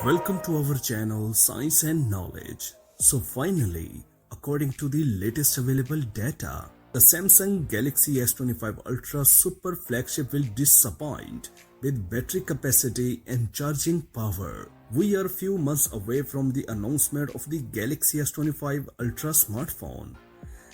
Welcome to our channel Science and Knowledge. So finally, according to the latest available data, the Samsung Galaxy S25 Ultra super flagship will disappoint with battery capacity and charging power. We are few months away from the announcement of the Galaxy S25 Ultra smartphone.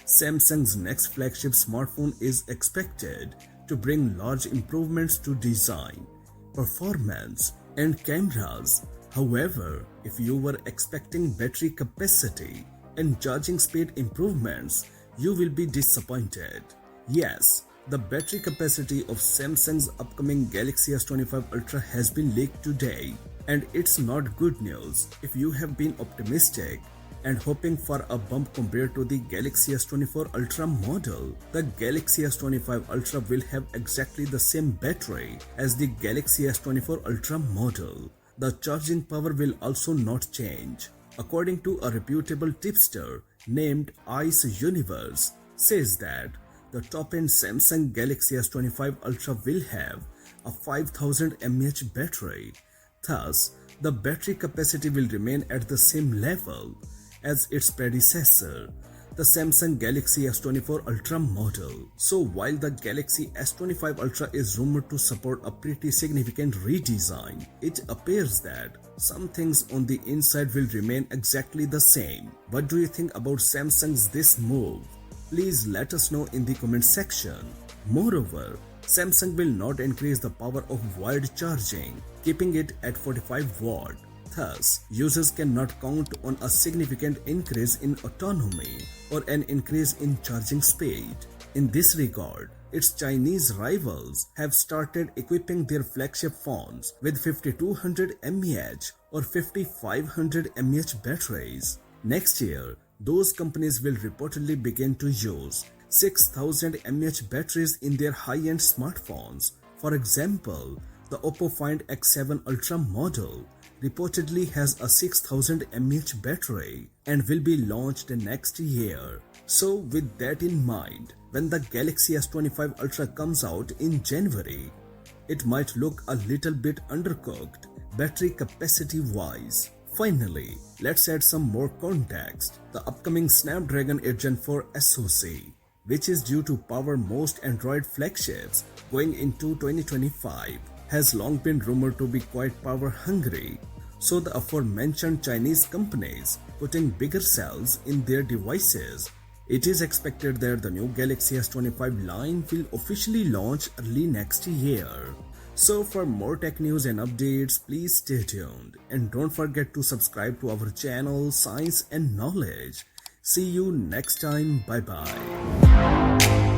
Samsung's next flagship smartphone is expected to bring large improvements to design, performance, and cameras. However, if you were expecting battery capacity and charging speed improvements, you will be disappointed. Yes, the battery capacity of Samsung's upcoming Galaxy S25 Ultra has been leaked today, and it's not good news if you have been optimistic and hoping for a bump compared to the Galaxy S24 Ultra model. The Galaxy S25 Ultra will have exactly the same battery as the Galaxy S24 Ultra model. The charging power will also not change. According to a reputable tipster named Ice Universe, says that the top-end Samsung Galaxy S25 Ultra will have a 5000 mAh battery. Thus, the battery capacity will remain at the same level as its predecessor, the Samsung Galaxy S24 Ultra model. So while the Galaxy S25 Ultra is rumored to support a pretty significant redesign, it appears that some things on the inside will remain exactly the same. What do you think about Samsung's this move? Please let us know in the comment section. Moreover, Samsung will not increase the power of wired charging, keeping it at 45 watt. Thus, users cannot count on a significant increase in autonomy or an increase in charging speed. In this regard, its Chinese rivals have started equipping their flagship phones with 5200 mAh or 5500 mAh batteries. Next year, those companies will reportedly begin to use 6000 mAh batteries in their high-end smartphones. For example, the Oppo Find X7 Ultra model reportedly has a 6000 mAh battery and will be launched next year. So with that in mind, when the Galaxy S25 Ultra comes out in January, it might look a little bit undercooked battery capacity wise. Finally, let's add some more context. The upcoming Snapdragon 8 Gen 4 SoC, which is due to power most Android flagships going into 2025, has long been rumored to be quite power hungry. So the aforementioned Chinese companies putting bigger cells in their devices. It is expected that the new Galaxy S25 line will officially launch early next year. So for more tech news and updates, please stay tuned and don't forget to subscribe to our channel Science and Knowledge. See you next time. Bye bye.